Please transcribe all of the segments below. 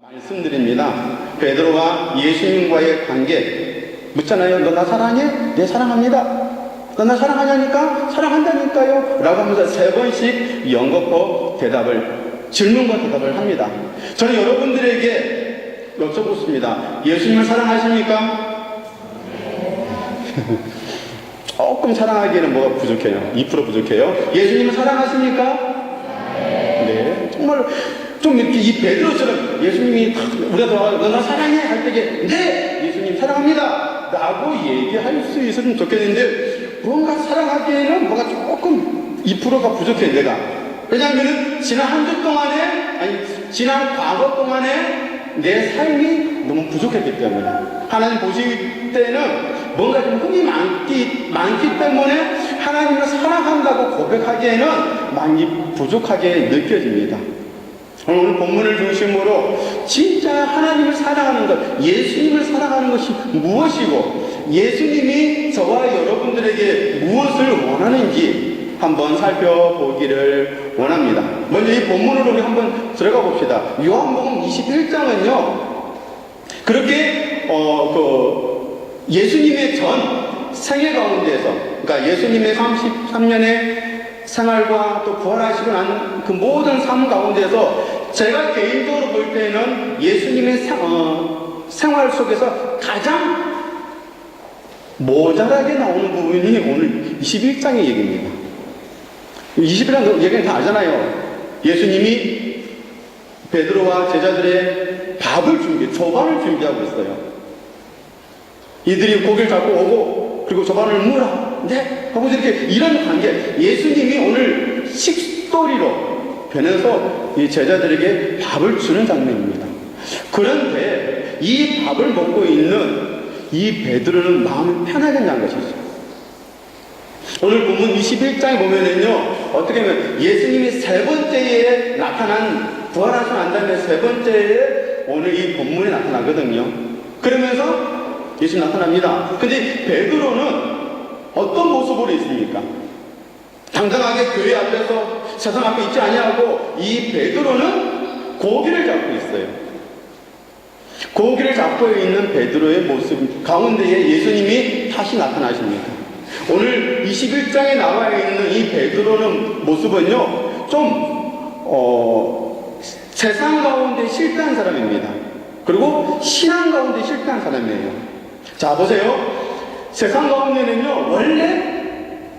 말씀드립니다. 베드로와 예수님과의 관계 묻잖아요. 너 나 사랑해? 네, 사랑합니다. 너 나 사랑하냐니까? 사랑한다니까요. 라고 하면서 3번씩 연거푸 질문과 대답을 합니다. 저는 여러분들에게 여쭤보습니다. 예수님을 사랑하십니까? 조금 사랑하기에는 뭐가 부족해요? 2% 부족해요. 예수님을 사랑하십니까? 네, 정말 좀 이렇게 이 베드로처럼 예수님이 우리가 너 나 사랑해 할 때에 네, 예수님 사랑합니다 라고 얘기할 수 있으면 좋겠는데 뭔가 사랑하기에는 뭐가 조금 2%가 부족해. 내가 왜냐하면 지난 한 주 동안에 지난 과거 동안에 내 삶이 너무 부족했기 때문에 하나님 보실 때는 뭔가 좀 흠이 많기 때문에 하나님을 사랑한다고 고백하기에는 많이 부족하게 느껴집니다. 오늘 본문을 중심으로 진짜 하나님을 사랑하는 것, 예수님을 사랑하는 것이 무엇이고 예수님이 저와 여러분들에게 무엇을 원하는지 한번 살펴보기를 원합니다. 먼저 이 본문으로 우리 한번 들어가 봅시다. 요한복음 21장은요 그렇게 예수님의 전 생애 가운데에서, 그러니까 예수님의 33년의 생활과 또 부활하시고 난 그 모든 삶 가운데서 제가 개인적으로 볼 때는 예수님의 생활 속에서 가장 모자라게 나오는 부분이 오늘 21장의 얘기입니다. 21장 얘기는 다 알잖아요. 예수님이 베드로와 제자들의 조반을 준비하고 있어요. 이들이 고기를 잡고 오고 그리고 조반을 물어. 네? 하고 이렇게 이런 관계. 예수님이 오늘 식도리로 변해서 이 제자들에게 밥을 주는 장면입니다. 그런데 이 밥을 먹고 있는 이 베드로는 마음이 편하겠냐는 것이죠. 오늘 본문 21장에 보면은요, 어떻게 보면 예수님이 3번째에 부활하시고 난 다음에 3번째에 오늘 이 본문에 나타나거든요. 그러면서 예수님 나타납니다. 근데 베드로는 어떤 모습으로 있습니까? 당당하게 교회 앞에서 세상 앞에 있지 아니하고 이 베드로는 고기를 잡고 있어요. 고기를 잡고 있는 베드로의 모습 가운데에 예수님이 다시 나타나십니다. 오늘 21장에 나와 있는 이 베드로는 모습은요 좀 세상 가운데 실패한 사람입니다. 그리고 신앙 가운데 실패한 사람이에요. 자 보세요. 세상 가운데는요 원래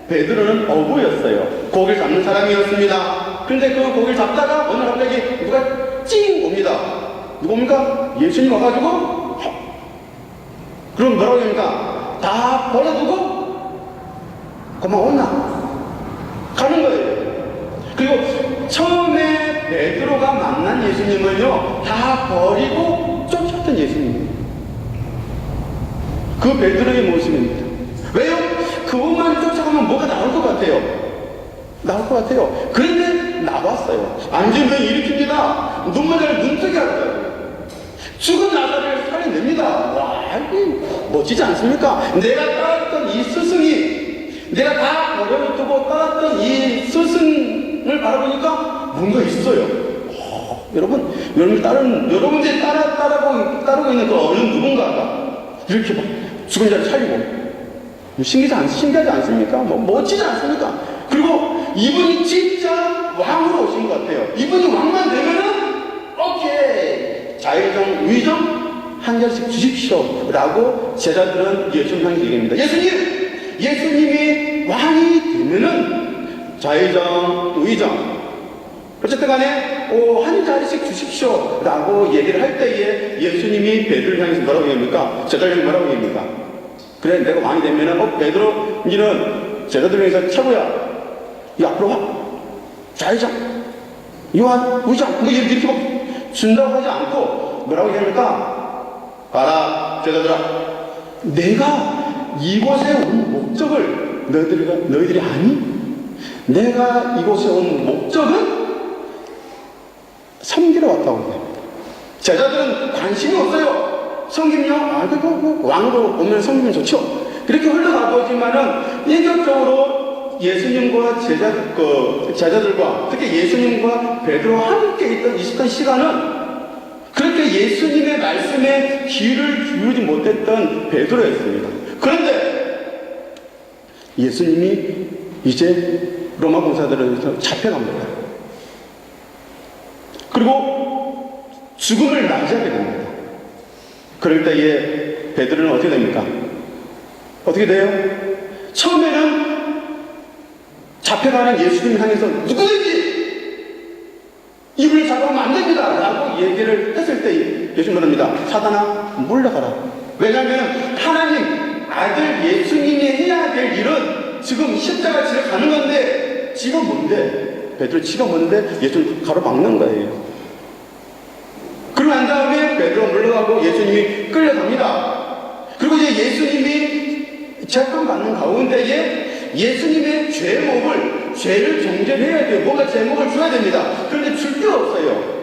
베드로는 어부였어요. 고기를 잡는 사람이었습니다. 그런데 그 고기를 잡다가 어느 날 갑자기 누가 찡 옵니다. 누가 옵니까? 예수님 와가지고 그럼 뭐라고 합니까? 다 버려두고 그만 온나 가는 거예요. 그리고 처음에 베드로가 만난 예수님은요 다 버리고 쫓았던 예수님이에요. 그 베드로의 모습입니다. 왜요? 그것만 쫓아가면 뭐가 나올 것 같아요. 그런데 나왔어요. 앉으면 일으킵니다. 눈물을 눈뜨게 할 거예요. 죽은 나사를 살려냅니다. 와, 멋지지 않습니까? 내가 따랐던 이 스승이, 내가 다 버려두고 따랐던 이 스승을 바라보니까 뭔가 있어요. 여러분들이 따르고 있는 그 어느 누군가가 이렇게 막 죽은 자를 살리고 신기하지 않습니까? 멋지지 않습니까? 그리고 이분이 진짜 왕으로 오신 것 같아요. 이분이 왕만 되면은 오케이 자의정 위정 한 잔씩 주십시오 라고 제자들은 예수님 향해 얘기합니다. 예수님이 왕이 되면은 자의정 위정 어쨌든 간에 한 자리씩 주십시오 라고 얘기를 할 때에 예수님이 베드로를 향해서 뭐라고 얘기합니까? 제자들이 뭐라고 얘기합니까? 그래 내가 왕이 되면은 베드로 니는 제자들 중에서 최고야. 이 앞으로 와. 자의정 요한 의장 뭐 이렇게 막 준다고 하지 않고 뭐라고 얘기합니까? 봐라 제자들아, 내가 이곳에 온 목적을 너희들이 아니? 내가 이곳에 온 목적은 섬기러 왔다고 해요. 제자들은 관심이 없어요. 섬김요? 왕으로 오면 섬기면 좋죠. 그렇게 흘러가보지만은 인격적으로 예수님과 제자들과 특히 예수님과 베드로와 함께 있었던 시간은 그렇게 예수님의 귀를 기울이지 못했던 베드로였습니다. 그런데 예수님이 이제 로마 군사들에서 잡혀갑니다. 그리고 죽음을 맞이하게 됩니다. 그럴 때에 베드로는 어떻게 됩니까? 어떻게 돼요? 처음에는 잡혀가는 예수님을 향해서 누구든지 입을 잡으면 안 됩니다 라고 얘기를 했을 때 예수님 말합니다. 사단아 물러가라. 왜냐하면 하나님 아들 예수님이 해야 될 일은 지금 십자가 지러 가는 건데 지금 뭔데? 베드로 지가 뭔데? 예수님 가로막는 거예요. 그러고 난 다음에 베드로 물러가고 예수님이 끌려갑니다. 그리고 이제 예수님이 재판받는 가운데에 예수님의 죄를 정죄해야 돼요. 뭔가 제목을 줘야 됩니다. 그런데 줄 데가 없어요.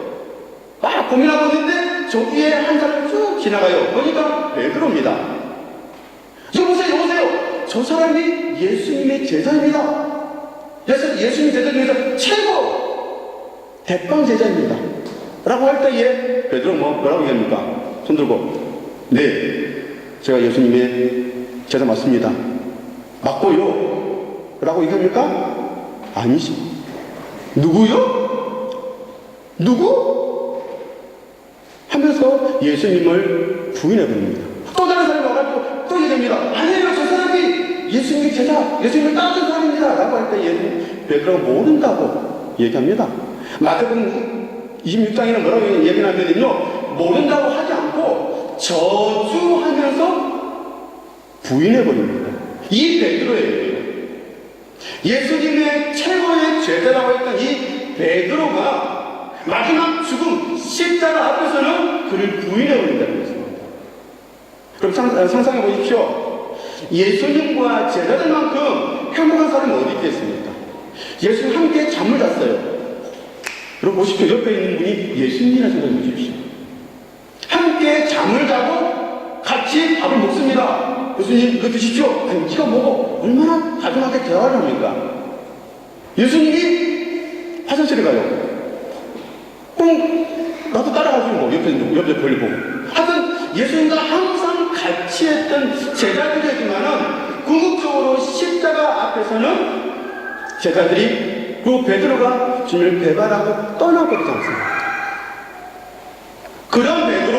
막 고민하고 있는데 저기에 한 사람이 쭉 지나가요. 보니까 베드로입니다. 여보세요. 저 사람이 예수님의 제자입니다. 예수님 제자 중에서 최고 대빵 제자입니다. 라고 할 때에 베드로 뭐라고 얘기합니까? 손 들고 네, 제가 예수님의 제자 맞습니다. 맞고요. 라고 얘기합니까? 아니지. 누구요? 누구? 하면서 예수님을 부인해버립니다. 또 다른 사람이 와가지고 또 얘기합니다. 아니에요. 저 사람이 예수님의 제자, 예수님을 따르는 사람입니다. 라고 할 때 예수님 베드로가 모른다고 얘기합니다. 마태복음 26장에는 뭐라고 얘기하냐면요, 모른다고 하지 않고 저주하면서 부인해버립니다. 이 베드로예요. 예수님의 최고의 제자라고 했던 이 베드로가 마지막 죽음 십자가 앞에서는 그를 부인해버린다는 것입니다. 그럼 상상해 보십시오. 예수님과 제자들만큼 행복한 사람이 어디 있겠습니까? 예수님 함께 잠을 잤어요. 여러분 보십시오. 옆에 있는 분이 예수님이라 생각해 보십시오. 함께 잠을 자고 같이 밥을 먹습니다. 예수님 이거 드십시오. 아니 네가 먹어. 얼마나 다정하게 대화를 합니까? 예수님이 화장실에 가요. 나도 따라가지 뭐. 옆에 별일 보고. 하여튼 예수님과 항상 같이 했던 제자들이지만은 궁극적으로 십자가 앞에서는 제자들이 그 베드로가 주님을 배반하고 떠나버리지 않습니다. 그런 베드로,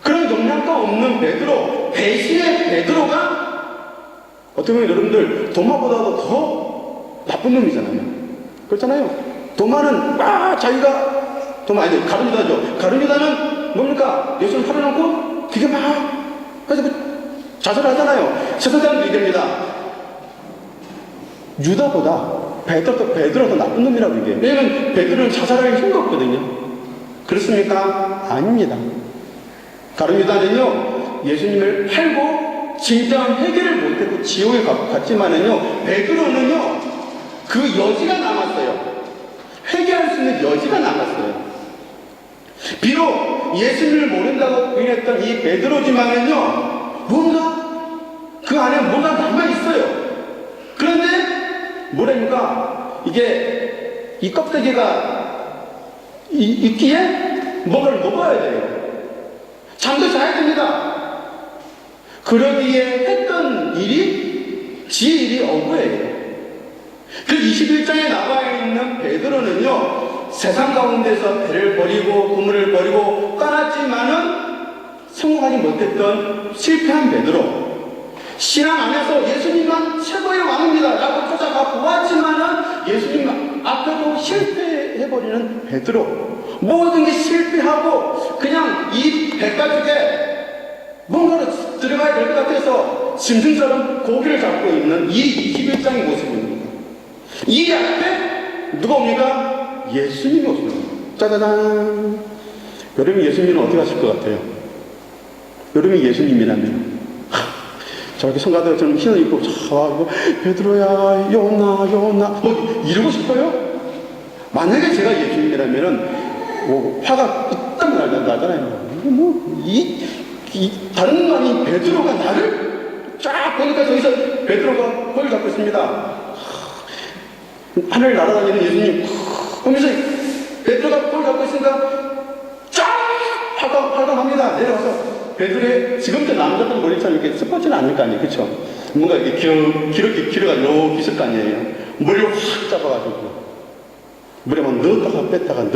그런 영향가 없는 베드로, 배신의 베드로가 어떻게 보면 여러분들 도마보다도 더 나쁜 놈이잖아요. 그렇잖아요. 도마는 자기가 도마 아니 가룟유다죠. 가룟유다는 뭡니까? 예수님 팔아놓고 그게 그래서 자살하잖아요. 세상사람도 얘기합니다. 유다보다 베드로가 더 나쁜 놈이라고 얘기해요. 왜냐면 베드로는 자살할 힘도 없거든요. 그렇습니까? 아닙니다. 가룟유다는요, 예수님을 팔고 진정한 회개를 못했고 지옥에 갔지만은요, 베드로는요, 그 여지가 남았어요. 회개할 수 있는 여지가 남았어요. 비록 예수님을 모른다고 부인했던 이 베드로지만은요, 뭔가 그 안에 뭔가 남아있어요. 그런데 뭐랍니까? 이게 이 껍데기가 있기에 뭔가를 먹어야 돼요. 잠도 자야 됩니다. 그러기에 했던 일이 지 일이 억울해요. 그 21장에 나와 있는 베드로는요, 세상 가운데서 배를 버리고 그물을 버리고 떠났지만은 성공하지 못했던 실패한 베드로, 신앙 안에서 예수님만 최고의 왕입니다 라고 쫓아가 보았지만은 예수님 앞에도 실패해버리는 베드로, 모든 게 실패하고 그냥 이 백가죽에 뭔가를 들어가야 될 것 같아서 짐승처럼 고기를 잡고 있는 이 21장의 모습입니다. 이 앞에 누가 옵니까? 예수님이 오십니다. 짜자잔. 여러분 예수님은 어떻게 하실 것 같아요? 여러분이 예수님이라면 저렇게 성가대처럼 흰 옷 입고 저 베드로야 요나 뭐 이러고 싶어요? 만약에 제가 예수님이라면은 화가 삐딱 나잖아요. 다른 놈이 베드로가 나를 쫙 보니까 저기서 베드로가 거기 잡고 있습니다. 하늘 날아다니는 예수님 하면서 베드로가 거기 잡고 있으니까 쫙 활강합니다. 내려가서 베드로의 지금도 남자들 머리처럼 이렇게 스포츠는 않을 거 아니에요. 그쵸? 뭔가 이렇게 길어가 이렇게 있을 거 아니에요. 머리를 확 잡아가지고 물에 막 넣었다가 뺐다가 막.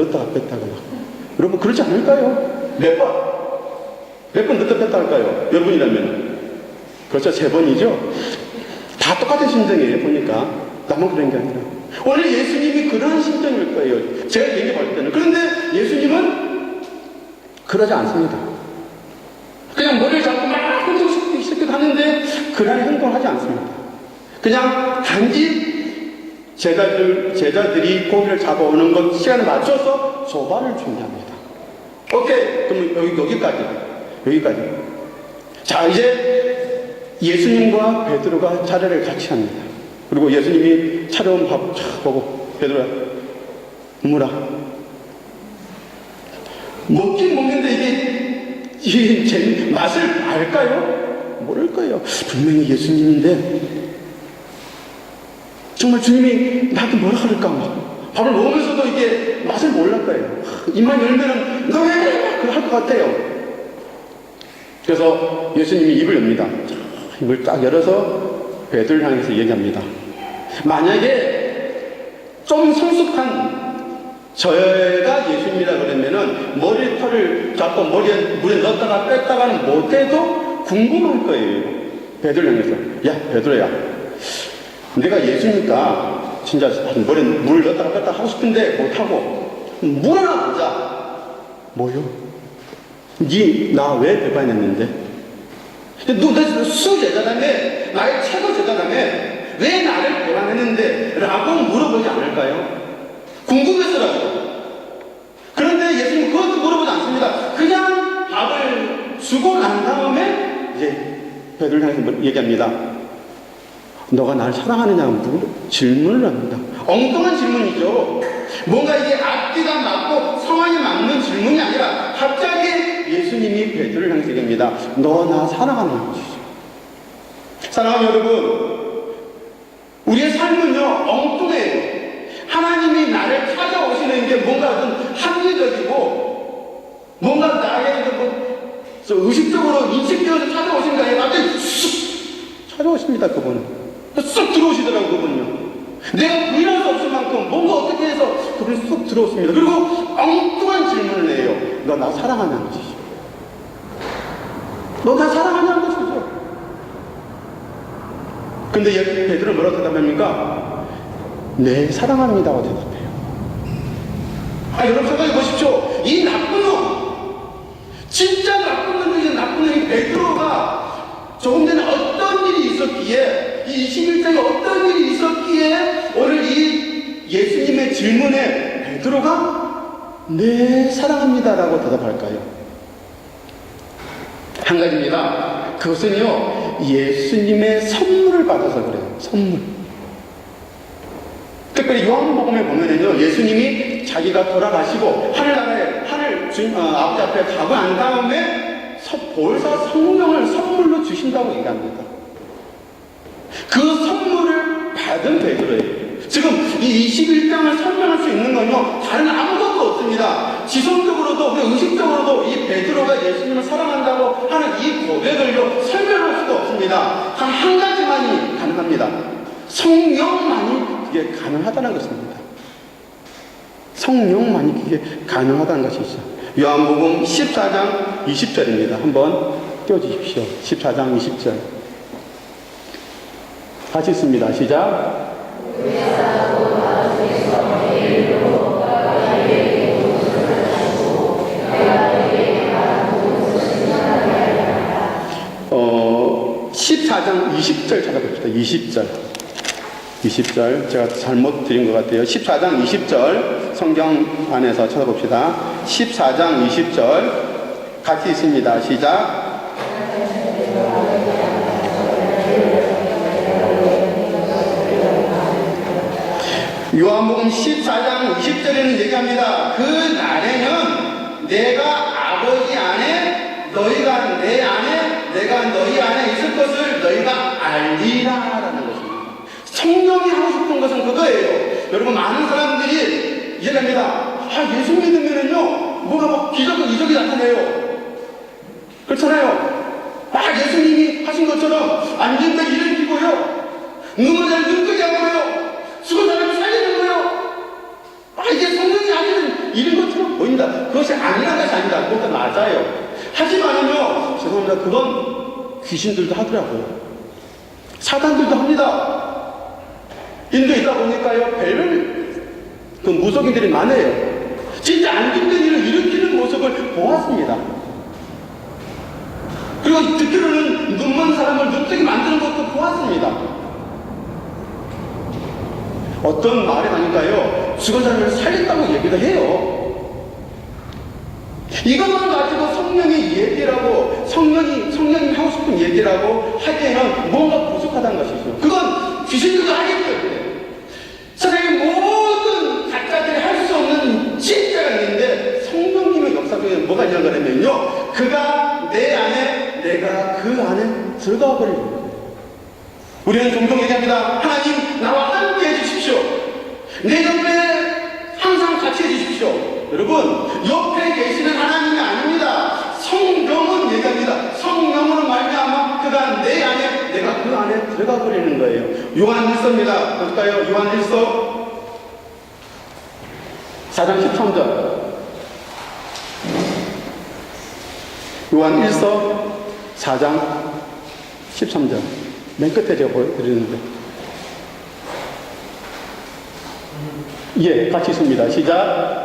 여러분 그러지 않을까요? 몇 번 넣었다 뺐다 할까요? 여러분이라면. 그렇죠. 3번이죠. 다 똑같은 심정이에요. 보니까 나만 그런 게 아니라 원래 예수님이 그런 심정일 거예요. 제가 얘기 볼 때는. 그런데 예수님은 그러지 않습니다. 그냥 머리를 잡고 막 흔들시키기도 하는데 그런 행동을 하지 않습니다. 그냥 단지 제자들이 고기를 잡아오는 것 시간에 맞춰서 소반을 준비합니다. 오케이. 그럼 여기까지. 자, 이제 예수님과 베드로가 차례를 같이 합니다. 그리고 예수님이 차려온 밥 보고 베드로야 물어. 먹긴 먹는데 이게 맛을 알까요? 모를 거예요. 분명히 예수님인데 정말 주님이 나한테 뭐라 그럴까 막 밥을 먹으면서도 이게 맛을 몰랄 거예요. 입만 열면은 너 왜 그래? 그럴 것 같아요. 그래서 예수님이 입을 엽니다. 입을 딱 열어서 베드로를 향해서 얘기합니다. 만약에 좀 성숙한 저희가 예수님이라 그러면은 머리털을 잡고 머리에 물에 넣었다가 뺐다가는 못해도 궁금할 거예요. 베드로를 향해서 야 베드로야 내가 예수니까 진짜 머리에 물 넣었다가 뺐다가 하고 싶은데 못하고 물 하나 보자. 뭐요? 니 나 왜 배반했는데? 너 수제자라며 나의 최고 제자라며 왜 나를 배반했는데? 라고 물어보지 않을까요? 궁금해서라도. 그런데 예수님은 그것도 물어보지 않습니다. 그냥 밥을 주고 난 다음에 이제 베드로를 향해서 얘기합니다. 너가 나를 사랑하느냐고 질문을 합니다. 엉뚱한 질문이죠. 뭔가 이게 앞뒤가 맞고 상황이 맞는 질문이 아니라 갑자기 예수님이 베드로를 향해서 얘기합니다. 너 나 사랑하는 것이죠. 사랑하는 여러분, 우리의 삶은요 엉뚱해요. 하나님이 나를 찾아오시는 게 뭔가 좀 합리적이고 뭔가 나에게 뭐 의식적으로 인식되어서 찾아오시는 게 아니라 갑자기 쑥 찾아오십니다. 그분은 쑥 들어오시더라고. 그분은요 내가 부인할 수 없을 만큼 뭔가 어떻게 해서 그분이 쑥 들어오십니다. 그리고 엉뚱한 질문을 해요. 너 나 사랑하냐는 것이죠. 너 나 사랑하냐는 것이죠. 근데 베드로는 뭐라고 대답합니까? 네, 사랑합니다고 대답해요. 여러분 생각해 보십시오. 이 나쁜 놈, 진짜 나쁜 놈이 나쁜 놈이 베드로가 조금 전에 어떤 일이 있었기에 이 21장에 어떤 일이 있었기에 오늘 이 예수님의 질문에 베드로가 네, 사랑합니다라고 대답할까요? 한 가지입니다. 그것은요 예수님의 선물을 받아서 그래요. 선물. 특별히 요한복음에 보면은요 예수님이 자기가 돌아가시고 하늘나라에 아버지 앞에 가고 난 다음에 보혜사 성령을 선물로 주신다고 얘기합니다. 그 선물을 받은 베드로예요. 지금 이 21장을 설명할 수 있는 건요 다른 아무것도 없습니다. 지성적으로도 우리 의식적으로도 이 베드로가 예수님을 사랑한다고 하는 이 고백을요 설명할 수도 없습니다. 한 가지만이 가능합니다. 성령만이 그게 가능하다는 것입니다. 성령만이 그게 가능하다는 것이죠. 요한복음 14장 20절입니다. 한번 띄워주십시오. 14장 20절 같이 있습니다. 시작. 어, 14장 20절 찾아봅시다. 20절 제가 잘못 드린 것 같아요. 14장 20절 성경 안에서 찾아봅시다. 14장 20절 같이 있습니다. 시작. 요한복음 14장 20절에는 얘기합니다. 그 날에는 내가 아버지 안에 너희가 내 안에 내가 너희 안에 있을 것을 너희가 알리라 라는 것입니다. 성령이 하고 싶은 것은 그거예요. 여러분 많은 사람들이 얘기합니다. 예수 믿으면은요 뭐가 막 기적이 이적이 나타나요. 그렇잖아요. 예수님이 하신 것처럼 앉은 데 일을 피고요, 눈을 잘 눈 뜨게 하고요, 죽은 사람을 살리는 거예요. 이게 성령이 하시는 일인 것처럼 보인다. 그것이 아니란 것이 아니다. 그것도 맞아요. 하지만은요, 죄송합니다, 그건 귀신들도 하더라고요. 사단들도 합니다. 인도에 있다 보니까요, 별별 그 무속인들이 많아요. 진짜 안 죽는 일을 일으키는 모습을 보았습니다. 그리고 듣기로는 눈먼 사람을 눈뜨게 만드는 것도 보았습니다. 어떤 말에 가니까요, 죽은 사람을 살렸다고 얘기도 해요. 이것만 가지고 성령의 얘기라고, 성령이 하고 싶은 얘기라고 하기에는 뭔가 부족하다는 것이죠. 그건 귀신들도 하기 때문에. 세상의 모든 가짜들이 할 수 없는 진짜가 있는데, 성령님의 역사 중에 뭐가 있냐고 하면요, 그가 내 안에, 내가 그 안에 들어가 버리는 거예요. 우리는 종종 얘기합니다. 하나님, 나와 함께 해주십시오. 내 옆에 항상 같이 해주십시오. 여러분, 옆에 계시는 하나님이 아닙니다. 성령은 얘기합니다. 성령으로 말미암아 그가 내 안에, 내가 그 안에 들어가 버리는 거예요. 요한 1서입니다. 볼까요? 요한 1서 4장 13절. 요한 1서 4장 13절. 맨 끝에 제가 보여드리는데. 예, 같이 있습니다. 시작.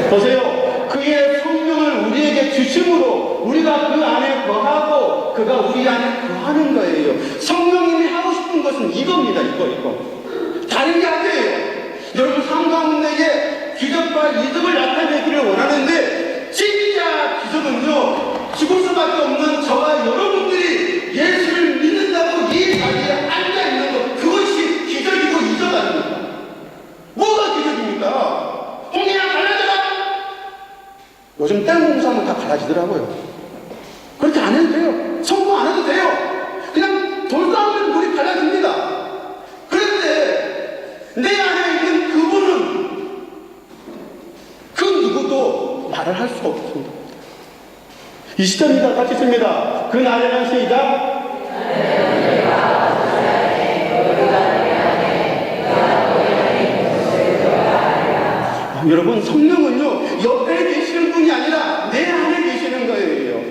보세요. 그의 성령을 우리에게 주심으로 우리가 그 안에 거하고 그가 우리 안에 거하는 거예요. 성령님이 하고 싶은 것은 이겁니다. 이거. 다른 게 아니에요. 여러분 삶 가운데에 기적과 이적을 나타내기를 원하는데, 진짜 기적은요, 죽을 수밖에 없는 저와 여러분들이 예수를 믿는다고 이 자리에 앉아있는 것, 그것이 기적이고 이적 아닙니까? 뭐가 기적입니까? 홍해야 갈라져라! 요즘 땡 공사하면 다 갈라지더라고요. 그렇게 안 해도 돼요. 성공 안 해도 돼요. 그냥 돌 쌓으면 물이 갈라집니다. 그런데 내 안에 있는 그분은 그 누구도 말을 할 수가 없습니다. 20절입니다. 같이 있습니다. 그 날에는 시작. 여러분, 성령은요, 옆에 계시는 분이 아니라 내 안에 계시는 거예요.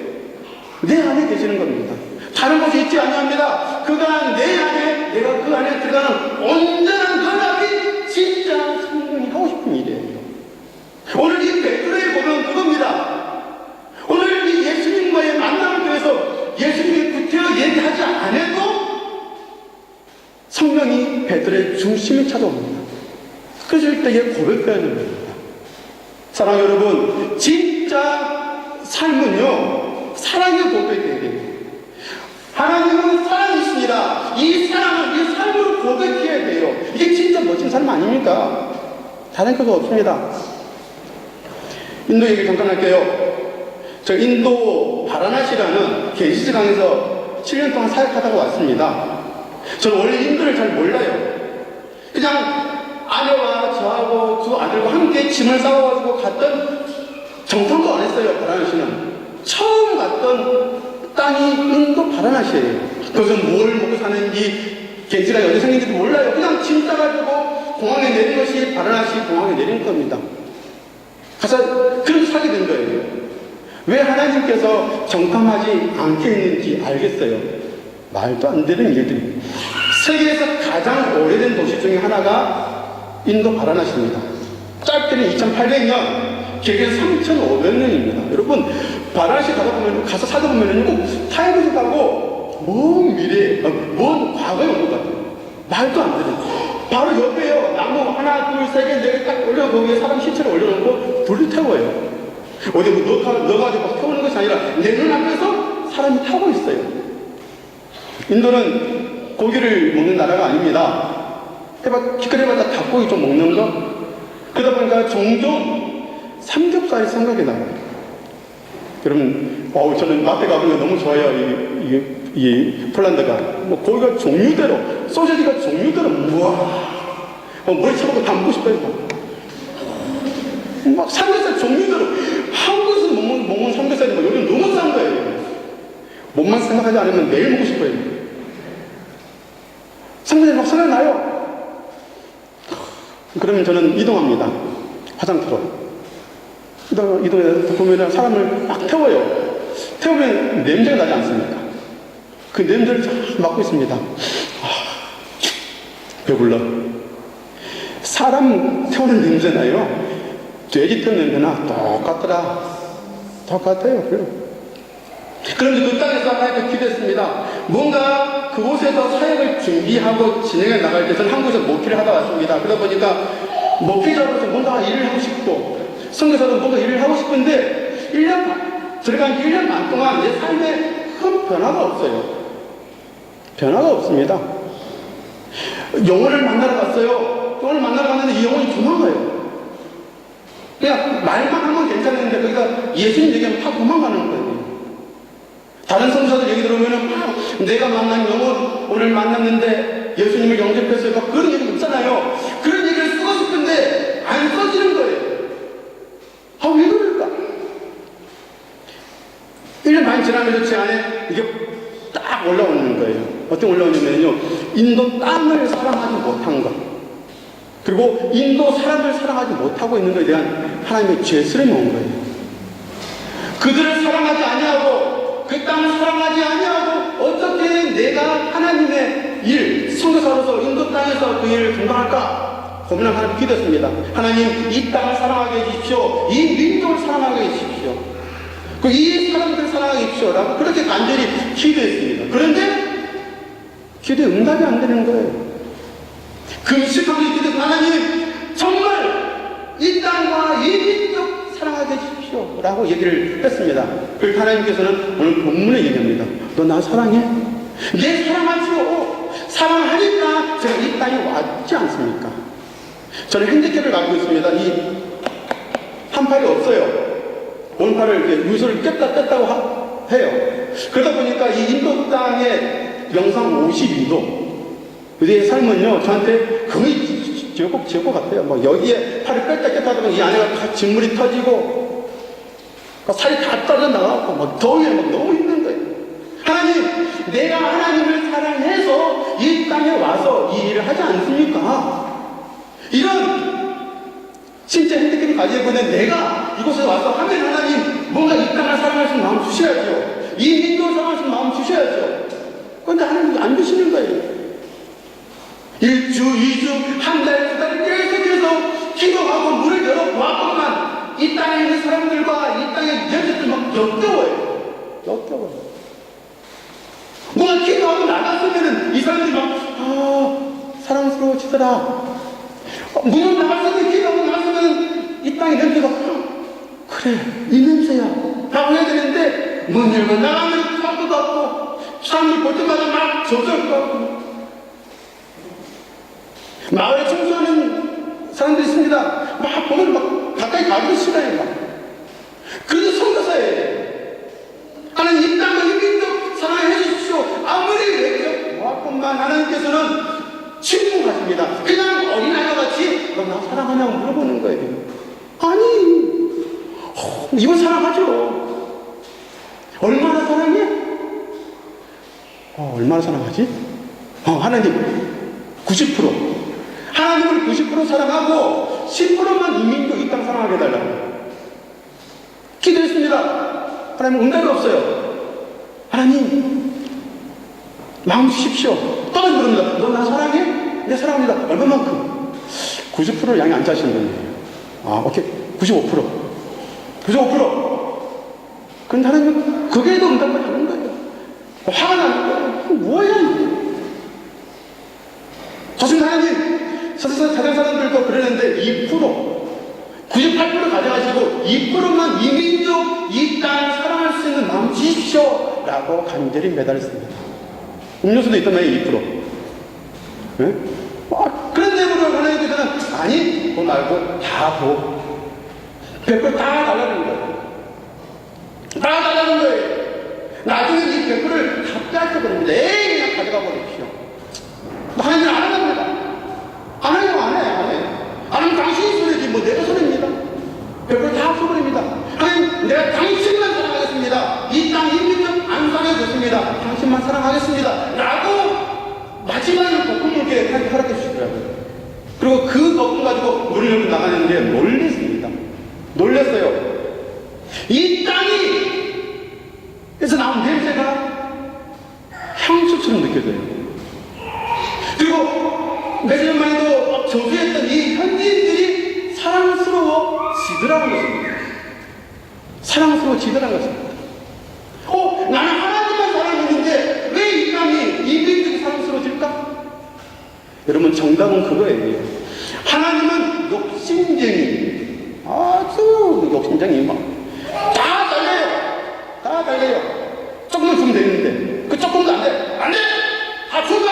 내 안에 계시는 겁니다. 다른 곳에 있지 아니합니다. 그가 내 안에, 내가 그 안에 들어가는 온전한 연합이 진짜 성령이 하고 싶은 일이에요. 오늘 이 베드로에 보면 그겁니다. 오늘 이 예수님과의 만남을 통해서 예수님이 구태여 얘기하지 않아도 성령이 베드로의 중심에 찾아옵니다. 그럴 때에 고백하는 겁니다. 사랑 여러분, 진짜 삶은요, 사랑의 고백이에요. 하나님은 사랑이십니다. 이 사랑을 이 삶으로 고백해야 돼요. 이게 진짜 멋진 삶 아닙니까? 다른 것도 없습니다. 인도 얘기 잠깐 할게요. 저 인도 바라나시라는 계시지강에서 7년 동안 사역하다가 왔습니다. 저는 원래 인도를 잘 몰라요. 그냥 아내와 저하고 두 아들과 함께 짐을 싸워가지고 갔던, 정탐도 안 했어요. 바라나시는 처음 갔던 땅이 인도 바라나시예요. 그것은 뭘 먹고 사는지, 계지가 어디 생긴지도 몰라요. 그냥 짐 싸가지고 공항에 내린 것이 바라나시 공항에 내린 겁니다. 가서 그렇게 살게 된 거예요. 왜 하나님께서 정탐하지 않게 했는지 알겠어요. 말도 안 되는 일들이. 세계에서 가장 오래된 도시 중에 하나가 인도 바라나시입니다. 짧게는 2800년, 길게는 3500년입니다. 여러분, 바라나시 가서 살다 보면 꼭 타임을 가고 먼 미래, 먼 과거에 온 것 같아요. 말도 안 되는. 바로 옆에요. 나무 하나, 둘, 세 개, 네 개 딱 올려, 그 위에 사람 시체를 올려놓고 불을 태워요. 어디 뭐 넣어가지고 막 태우는 것이 아니라 내 눈앞에서 사람이 타고 있어요. 인도는 고기를 먹는 나라가 아닙니다. 기껏해봤자 닭고기 좀 먹는 거? 그러다 보니까 종종 삼겹살이 생각이 나요. 여러분, 저는 마트에 가보면 너무 좋아요. 이 폴란드가. 뭐 고기가 종류대로, 소시지가 종류대로, 우와. 머리 쳐보고 다 먹고 싶어요. 막 삼겹살 종류대로 한국에서 못 먹는 삼겹살이 막 여기 너무 싼 거예요. 몸만 생각하지 않으면 매일 먹고 싶어요. 삼겹살이 막 생각나요. 그러면 저는 이동합니다. 화장터로. 이동해서 보면 사람을 막 태워요. 태우면 냄새가 나지 않습니까? 그 냄새를 쫙 맡고 있습니다. 배불러. 사람 태우는 냄새나요? 돼지 태우는 냄새나 똑같아요. 그런데 그 땅에서 하나님께 기도했습니다. 뭔가 그곳에서 사역을 준비하고 진행해 나갈 때는 한국에서 목회를 하다 왔습니다. 그러다 보니까 목회자로서 뭔가 일을 하고 싶고 선교사도 뭔가 일을 하고 싶은데 들어간 지 1년 반 동안 내 삶에 큰 변화가 없어요. 변화가 없습니다. 영혼을 만나러 갔어요. 영혼을 만나러 갔는데 이 영혼이 도망가요. 그냥 말만 하면 괜찮은데 거기가 예수님 얘기하면 다 도망가는 거예요. 다른 성도들 얘기 들어보면 내가 만난 영혼 오늘 만났는데 예수님을 영접했어요. 그런 얘기 없잖아요. 그런 얘기를 쓰고 싶은데 안 써지는 거예요. 왜 그럴까? 1년 반 지나면서 제 안에 이게 딱 올라오는 거예요. 어떻게 올라오냐면요, 인도 땅을 사랑하지 못한 것, 그리고 인도 사람을 사랑하지 못하고 있는 것에 대한 하나님의 죄스러움이 온 거예요. 그들을 사랑하지 아니하고 그 땅을 사랑하지 아니하고 어떻게 내가 하나님의 일, 선교사로서 인도 땅에서 그 일을 감당할까 고민한 하나님 기도했습니다. 하나님, 이 땅을 사랑하게 해주십시오. 이 민족을 사랑하게 해주십시오. 이 사람들을 사랑하게 해주십시오. 라고 그렇게 간절히 기도했습니다. 그런데 기도에 응답이 안 되는 거예요. 금식하고 기도해서 하나님, 정말 이 땅과 이 민족 사랑하게 해주십시오. 라고 얘기를 했습니다. 그래서 하나님께서는 오늘 본문에 얘기합니다. 너 나 사랑해? 내 사랑하죠. 사랑하니까 제가 이 땅에 왔지 않습니까? 저는 핸디캡을 가지고 있습니다. 이 한 팔이 없어요. 오른팔을 이렇게 유서를 뺐다고 해요. 그러다 보니까 이 인도 땅의 영상 52도 내 삶은요, 저한테 거의 지옥 같아요. 뭐 여기에 팔을 뺐다 하다 보면 이 안에가 다 진물이 터지고 살이 다 떨어져 나가고 막 더위에 막 너무 힘든 거예요. 하나님, 내가 하나님을 사랑해서 이 땅에 와서 이 일을 하지 않습니까? 이런 진짜 핸디캡을 가지고 있는 내가 이곳에 와서 하면 하나님, 뭔가 이 땅을 사랑하시는 마음 주셔야죠. 이 민족을 사랑하시는 마음 주셔야죠. 그런데 하나님이 안 주시는 거예요. 1주, 2주, 한 달, 두 달을 계속해서 기도하고 문을 열어보았건만 이 땅에 있는 사람들과 이 땅의 연세들 막 역겨워요. 뭔가 기도하고 나갔으면은 이 사람들이 막 사랑스러워지더라. 문을 나갔으면 기도하고 나갔으면 이 땅의 냄새가 그래, 이 냄새야 라고 해야 되는데 문 열고 나가면 사람도 같고 사람들 볼 때마다 막 저절 같고 마을에 청소하는 사람들이 있습니다. 막 보면 막 가까이 가기도 싫어요. 막. 그래도 선교사예요. 하나님, 이 땅과 이 민족 사랑해 주십시오. 아무리 외쳐 왔건만 하나님께서는 침묵하십니다. 그냥 어린아이와 같이 너 나 사랑하냐고 물어보는 거예요. 아니, 이건 사랑하죠. 얼마나 사랑해? 얼마나 사랑하지? 하나님 90%. 하나님을 90% 사랑하고 10%만 이 민족 이 땅 사랑하게 해달라고 기도했습니다. 하나님 응답이 없어요. 하나님 마음 주십시오. 또다시 물습니다. 너 나 사랑해? 네, 사랑합니다. 얼마만큼? 90%를 양이 안 짜시는 분이에요. 오케이. 95%. 그런데 하나님은 그게도 응답을 하는 거예요. 화가 나는 거예요. 뭐야 이게? 좋습니다. 하나님, 다른 사람들도 그러는데 98% 가져가시고 2%만 이 민족, 이 땅 사랑할 수 있는 마음 주십시오 라고 간절히 매달렸습니다. 음료수도 있단 말이에요. 2%. 네? 그런 내용으로 하나님께서는 아니, 그거 말고 다 줘. 100% 다 달라는 거예요. 다 달라는 거예요. 나중에 이 100%를 다 빼앗겨버립니다. 그냥 가져가 버립시오. 하나님은 안 한답니다. 안 해요. 안 하면 당신이 손해지 뭐 내가 손해입니다. 100% 하나님, 내가 당신만 사랑하겠습니다. 이 땅 인민은 안 사랑해줬습니다. 당신만 사랑하겠습니다. 라고 마지막에 복음을 이렇게 허락해 주시더라고요. 그리고 그 복음 가지고 우리를 나가는데 놀랬습니다. 놀랬어요. 이 땅에서 나온 냄새가 향수처럼 느껴져요. 그리고 몇 년 만에도 저주했던 이 현지인들이 사랑스러워지더라는 것입니다. 사랑스러워지더라는 것입니다. 나는 하나님만 사랑했는데 왜 이 땅이 인민들이 사랑스러워질까? 여러분, 정답은 그거예요. 하나님은 욕심쟁이, 아주 욕심쟁이 다 달려요. 조금만 주면 되는데 그 조금도 안 돼. 다 준다.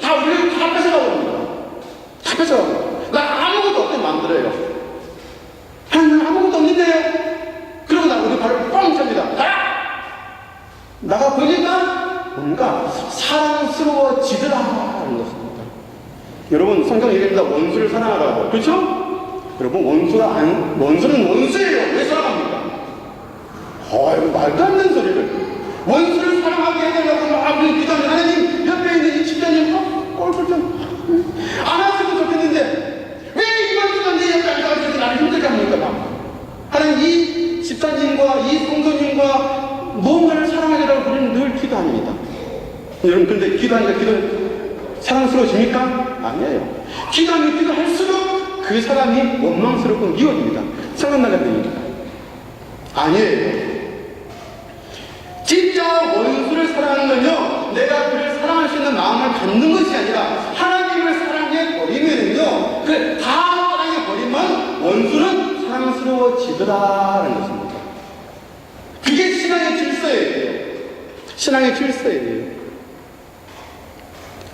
다 우리를 다 뺏어가버립니다. 다 뺏어가고 나 아무것도 없게 만들어요. 하나님 아무것도 없는데요. 그러고 나 우리 발을 뻥 찹니다. 나가 보니까 뭔가 사랑스러워지더라는 것입니다. 여러분, 성경 얘기합니다. 원수를 사랑하라고. 그렇죠? 여러분, 원수는 원수예요. 왜 사랑합니까? 이거 말도 안 되는 소리를. 원수를 사랑하게 해달라고 우리 기도하면 하나님 옆에 있는 이 집사님 꼴불 좀 안 왔으면 좋겠는데 왜 이 원수가 내 옆에 앉아가지고 나를 힘들게 합니까? 하나님, 이 집사님과 이 성도님과 무언가를 사랑하게 해달라고 우리는 늘 기도합니다. 여러분, 근데 기도하니까 사랑스러워집니까? 아니에요. 기도하면 기도할수록 그 사람이 원망스럽고 미워집니다. 생각나게 됩니다. 아니에요. 진짜 원수를 사랑하는 건요, 내가 그를 사랑할 수 있는 마음을 갖는 것이 아니라 하나님을 사랑해버리면요, 다 사랑해버리면 원수는 사랑스러워지더라는 것입니다. 그게 신앙의 질서예요. 신앙의 질서예요.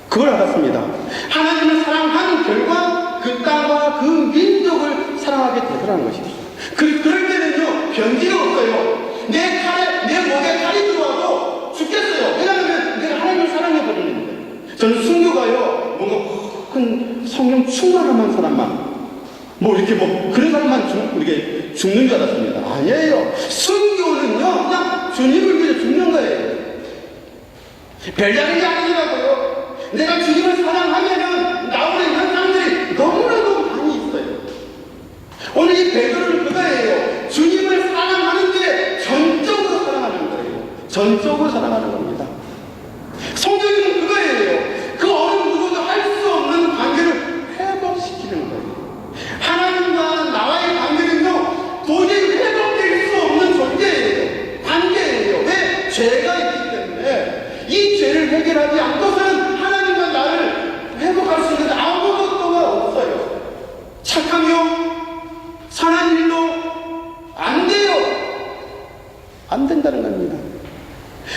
그걸 알았습니다. 하나님을 사랑한 결과 그 땅과 그 민족을 사랑하게 되더라는 것이죠. 그럴 때는요, 변기가 없어요. 내 목에 칼이 들어와도 죽겠어요. 왜냐하면 내가 하나님을 사랑해버리는데. 저는 순교가요, 뭔가 큰 성령 충만한 사람만, 그런 사람만 이렇게 죽는 줄 알았습니다. 아니에요. 순교는요, 그냥 주님을 위해 죽는 거예요. 별다른 게 아니라고요. 내가 주님을 사랑하면은 나오는 현상들이 너무나도 많이 있어요. 오늘 이 베드로는 그거예요. 주님을 사랑하는데 전적으로 사랑하는 거예요. 전적으로 사랑하는 겁니다. 성경에는 그거예요. 그 어느 누구도 할 수 없는 관계를 회복시키는 거예요. 하나님과 나와의 관계는요, 도저히 회복될 수 없는 존재예요. 관계예요. 왜? 죄가 있기 때문에 이 죄를 해결하지 않고서는 하나님과 나를 회복할 수 있는 아무것도가 없어요. 착하며 선한 일로 안 돼요. 안 된다는 겁니다.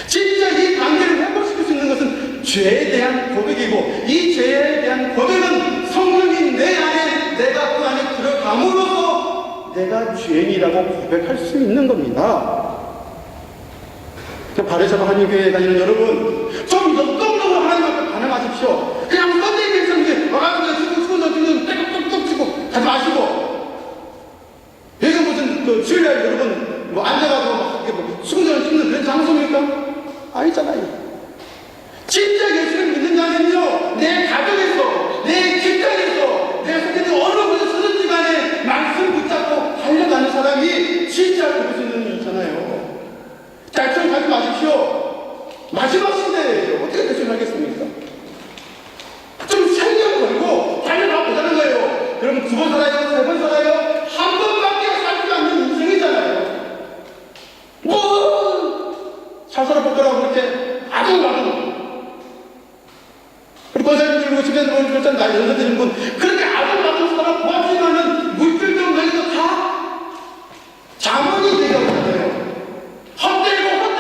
진짜 이 관계를 회복시킬 수 있는 것은 죄에 대한 고백이고, 이 죄에 대한 고백은 성령이 내 안에, 내가 그 안에 들어감으로써 내가 죄인이라고 고백할 수 있는 겁니다. 바르샤바 한인교회에 다니는 여러분, 좀 역동적으로 하나님 앞에 반응하십시오. 그냥 썬데이에서 와가지고 죽은 떼고 치고 하지 마시고, 여기 무슨 주일날 여러분 앉아가지고 수근전을 찍는 그런 장소입니까? 아니잖아요. 진짜 예수를 믿는 자는요, 내 가정에서, 내 직장에서, 내가 속했던 어느 곳에 서든지 간에 말씀 붙잡고 달려가는 사람이 진짜 그럴 수 있는 일 있잖아요. 달성 가지 마십시오. 마지막 시대예요. 어떻게 대처하겠습니까? 좀 생명 걸고 달려가 보자는 거예요. 여러분, 2번 살아요? 3번 살아요? 한 번밖에 살지 않는 인생이잖아요. 살살을 뽑더라고 그렇게 아둥아둥. 우리 권사님 들고 집에서 보는 그렇잖아요. 나이 연세 드린 분 그렇게 아둥아둥 살아 보았지만은 물질적 너희도 다 자문이 되어버려요. 헛되고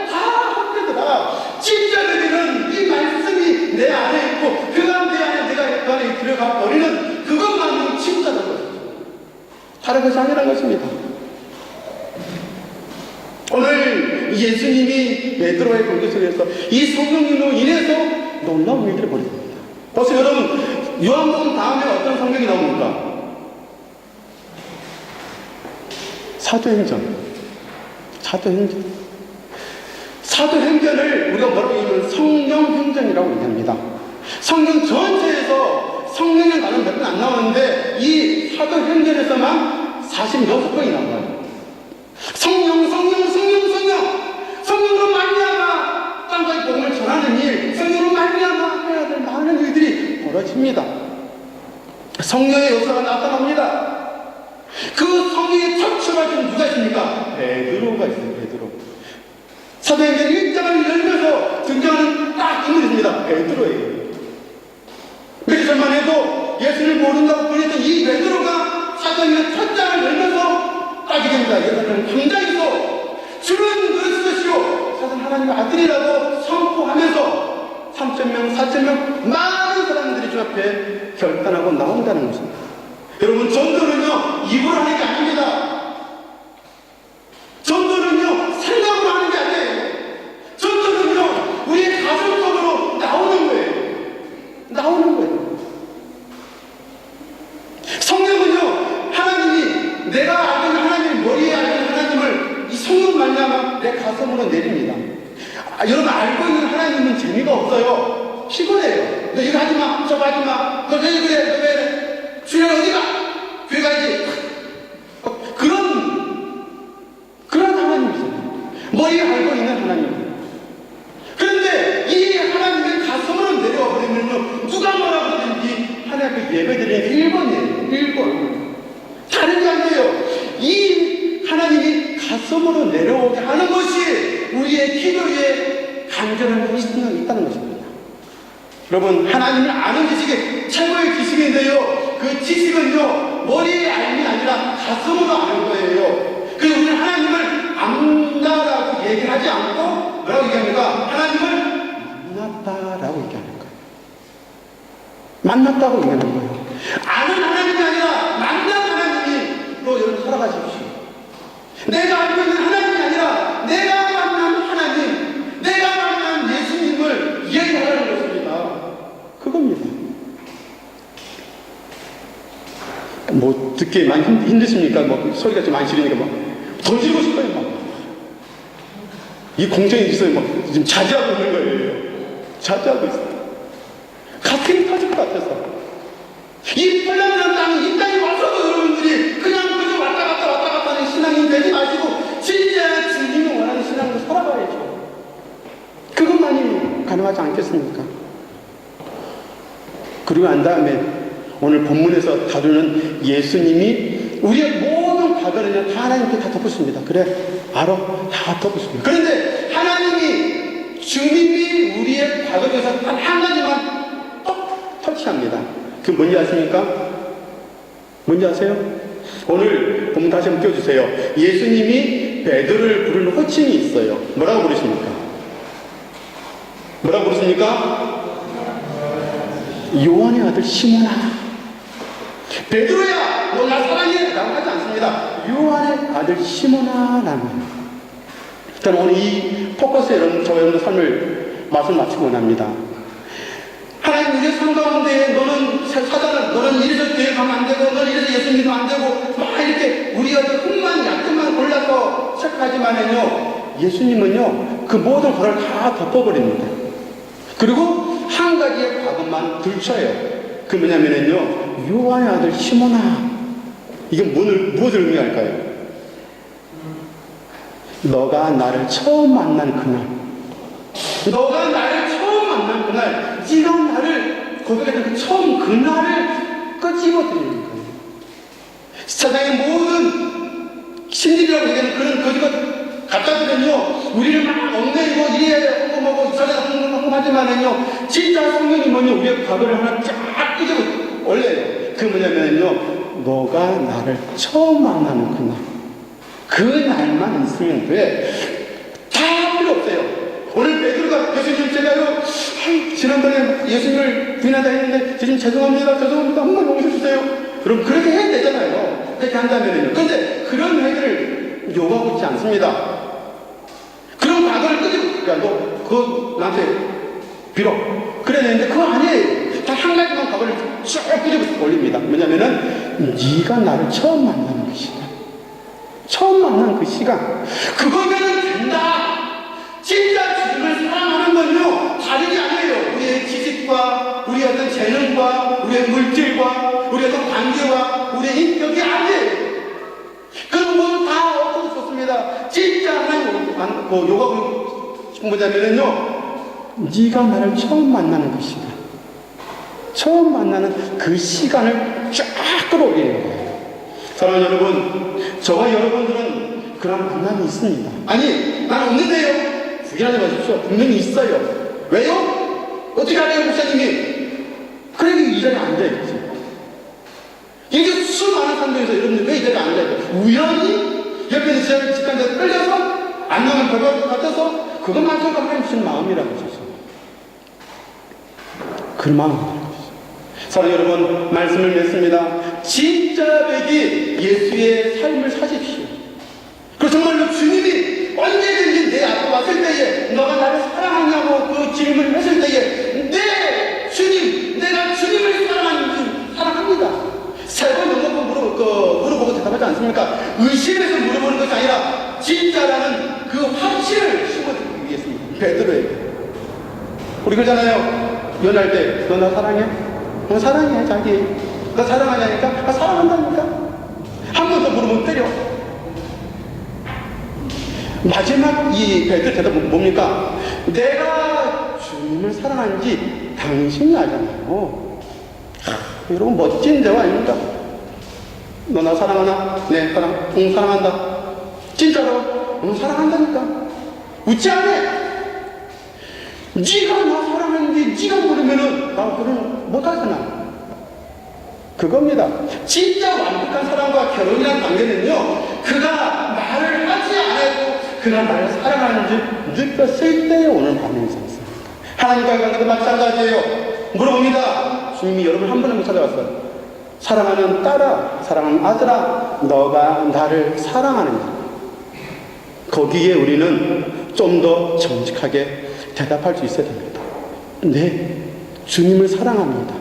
다 헛되더라. 진짜 너희는 이 말씀이 내 안에 있고 그가 내 안에, 내가 그 안에 들어가 버리는 그것만이 진짜라는 것입니다. 다른 것이 아니라는 것입니다. 오늘 예수님이 베드로의 공개 속에서 이 성령님으로 인해서 놀라운 일들을 벌였습니다. 벌써 여러분, 요한복음 다음에 어떤 성경이 나옵니까? 사도행전. 사도행전을 우리가 뭐라고 얘기하면 성령행전이라고 얘기합니다. 성경 전체에서 성령의 단어는 몇 번 안 나오는데 이 사도행전에서만 46번이 나와요. 성령으로 말미암아 땅까지 복음을 전하는 일, 성령으로 말미암아 해야 될 많은 일들이 벌어집니다. 성령의 역사가 나타납니다. 그 성령의 첫 출발점은 누가 있습니까? 베드로가 있어요. 베드로. 사도행전 1장을 열면서 등장하는 딱 인물이 있습니다. 베드로예요. 몇 절만 해도 예수를 모른다고 보냈던 이 베드로가 사도행전 첫 장을 열면서 딱 얘기합니다. 여러분은 당장에서 주는 그리스도시요 사실 하나님의 아들이라고 선포하면서 3,000명, 4,000명 많은 사람들이 주 앞에 결단하고 나온다는 것입니다. 여러분, 전도는요 입으로 하는 게 아닙니다. 전도는요 생각으로 하는 게 아니에요. 전도는요 우리의 가슴 속으로 나오는 거예요. 성령은요 하나님이 내가 알고 있는 하나님, 머리에 알고 있는 하나님을 이 성령 말미암아 내 가슴으로 내립니다. 여러분, 알고 있는 하나님은 재미가 없어요. 피곤해요. 너 이거 하지마, 저거 하지마, 너 왜 그래, 너 왜 그래, 주님 어디가, 교회 가야지. 그런 하나님이잖아요. 머리에 알고 있는 하나님. 그런데 이 하나님의 가슴으로 내려와 버리면 누가 뭐라 그러든지 하나님 앞에 예배드리는 게 1번이에요. 1번. 다른 게 아니에요. 이 하나님이 가슴으로 내려오게 하는 것이 우리의 기도에 간절한 희생이 있다는 것입니다. 여러분, 하나님을 아는 지식이 최고의 지식인데요, 그 지식은요 머리에 알미 아니라 가슴으로 아는 거예요. 그래서 우리는 하나님을 안다라고 얘기하지 않고 뭐라고 얘기합니까? 하나님을 만났다라고 얘기하는 거예요. 만났다고 얘기하는 거예요. 아는 하나님이 아니라 만난 하나님이 여러분 살아가십시오. 내가 알고 있는 하나님이 아니라 내가 만난 하나님, 내가 만난 예수님을 이야기하라는 것입니다. 그겁니다. 뭐 듣기 많이 힘드십니까? 뭐 소리가 좀 많이 지르니까 더 지르고 싶어요. 이 공정이 있어요. 지금 자제하고 있는 거예요. 자제하고 있어요. 가슴이 터질 것 같아서. 이 폴란드라는 땅이, 이 땅에 와서도 여러분들이 그냥 그저 왔다 갔다 하는 신앙이 되지 마시고 진짜 주님이 원하는 신앙으로 살아가야죠. 그것만이 가능하지 않겠습니까? 그리고 난 다음에 오늘 본문에서 다루는 예수님이 우리의 모든 과거를 다 하나님께 다 덮으십니다. 그래, 알아? 다 덮으십니다. 그런데 하나님이, 주님이 우리의 과거에서 단 한 가지만 꼭 터치합니다. 그 뭔지 아십니까? 뭔지 아세요? 오늘 본문 다시 한번 띄워주세요. 예수님이 베드로를 부르는 호칭이 있어요. 뭐라고 부르십니까? 뭐라고 부르십니까? 요한의 아들 시몬아, 베드로야 너 나 사랑해 라고 하지 않습니다. 요한의 아들 시몬아 라는. 저는 오늘 이 포커스에 여러분의 삶을 말씀 마치고 원합니다. 하나님, 우리의 삶 가운데 너는 사단은 너는 이래서 교회 가면 안 되고 너는 이래서 예수 믿으면 안 되고 막 이렇게 우리가 흠만 약점만 골라서 체크하지만은요, 예수님은요 그 모든 거를 다 덮어버립니다. 그리고 한 가지의 과거만 들춰요. 그 뭐냐면은요, 요한의 아들 시몬아, 이게 무엇을 의미할까요? 너가 나를 처음 만난 그날, 너가 나를 처음 만난 그날, 네가 나를 고백했던 그 처음 그날을 끄집어드리는 거예요. 세상의 모든 신들이라고 얘기하는 그런 거짓것 갖다주면요 우리를 막 얽매이고 이래 홍보하고 이사회가 홍보하지만은요 진짜 성령님은요 우리의 과거를 하나 쫙 끄집어 올려요. 그 뭐냐면요, 너가 나를 처음 만나는 그날, 그날만 있으면 돼. 다 필요 없어요. 오늘 베드로가 예수님 제가요 지난번에 예수님을 부인한다 했는데 예수님 죄송합니다 한번 용서해 주세요. 그럼 그렇게 해야 되잖아요. 그렇게 한다면요. 그런데 그런 회개를 요구하고 있지 않습니다. 그런 과거를 끄집어, 그러니까 너 그거 나한테 빌어 그래야 되는데 그거 아니에요. 단 한 가지만 과거를 쭉 끄집어 올립니다. 뭐냐면은 네가 나를 처음 만나는 것이다. 처음 만난 그 시간, 그거면 된다. 진짜 주님을 사랑하는 건요, 다른 게 아니에요. 우리의 지식과, 우리의 어떤 재능과, 우리의 물질과, 우리의 어떤 관계와, 우리의 인격이 아니에요. 그런 건 다 없어도 좋습니다. 진짜 하나님, 요가 공부자면은요, 네가 나를 처음 만나는 그 시간, 처음 만나는 그 시간을 쫙 끌어올리는 거예요. 사랑하는 여러분, 저와 여러분들은 그런 만남이 있습니다. 아니, 난 없는데요. 부인하지 마십시오. 분명히 있어요. 왜요? 어떻게 알아요, 목사님이? 그래도 이 자리에 앉아있지. 이게 수많은 사람들에서 여러분들 왜 이 자리에 앉아있어요? 우연히 옆에 있는 직관자에 끌려서 안 나면 별것 같아서 그것만큼 하나님 주신 마음이라고 하셨어요. 그 마음이라고 하셨어요. 사랑하는 여러분, 말씀을 맺습니다. 진짜 백이 예수의 삶을 사십시오. 그리고 정말로 주님이 언제든지 내 앞에 왔을 때에 너가 나를 사랑하냐고 그 질문을 했을 때에 네 주님, 내가 주님을 사랑합니다. 세 번 여섯 번 물어보고 대답하지 않습니까? 의심해서 물어보는 것이 아니라 진짜라는 그 확신을 심어드리기 위해서입니다. 베드로에게. 우리 그러잖아요. 연할 때 너 나 사랑해? 사랑해 자기. 너 사랑하냐니까? 사랑한다니까? 한 번 더 물으면 때려. 마지막 이 베드로 대답은 뭡니까? 내가 주님을 사랑하는지 당신이 알잖아요. 여러분 멋진 대화 아닙니까? 너 나 사랑하나? 네, 사랑한다. 진짜로? 사랑한다니까. 웃지 않아. 네가 나 사랑하는지 네가 모르면은 나 그건 못하잖아. 그겁니다. 진짜 완벽한 사랑과 결혼이라는 관계는요, 그가 말을 하지 않아도 그가 나를 사랑하는지 느꼈을 때에 오는 반응이 있습니다. 하나님과의 관계도 마찬가지예요. 물어봅니다. 주님이 여러분 한 번에 찾아왔어요. 사랑하는 딸아, 사랑하는 아들아, 너가 나를 사랑하는지. 거기에 우리는 좀 더 정직하게 대답할 수 있어야 됩니다. 네, 주님을 사랑합니다.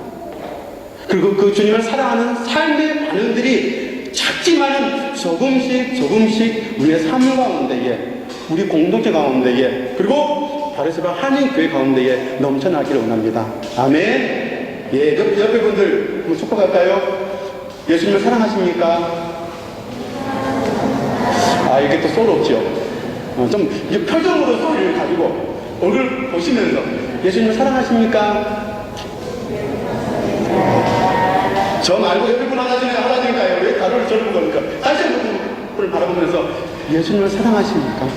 그리고 그 주님을 사랑하는 삶의 반응들이 작지만은 조금씩 우리의 삶 가운데에, 우리 공동체 가운데에, 그리고 바르세바 한인교회 가운데에 넘쳐나기를 원합니다. 아멘. 예, 옆에 분들 한번 축복할까요? 예수님을 사랑하십니까? 이게 또 소리 없지요. 좀 표정으로 소리를 가지고 얼굴 보시면서 예수님을 사랑하십니까? 저 말고 옆에 분 하나님까요? 왜 가로를 저를 보고 겁니까? 다시 한번 분을 바라보면서 예수님을 사랑하십니까?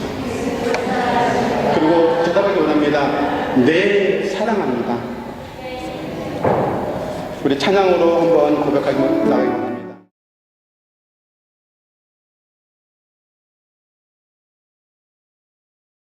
그리고 대답하기 원합니다. 네, 사랑합니다. 우리 찬양으로 한번 고백하기 나가겠습니다.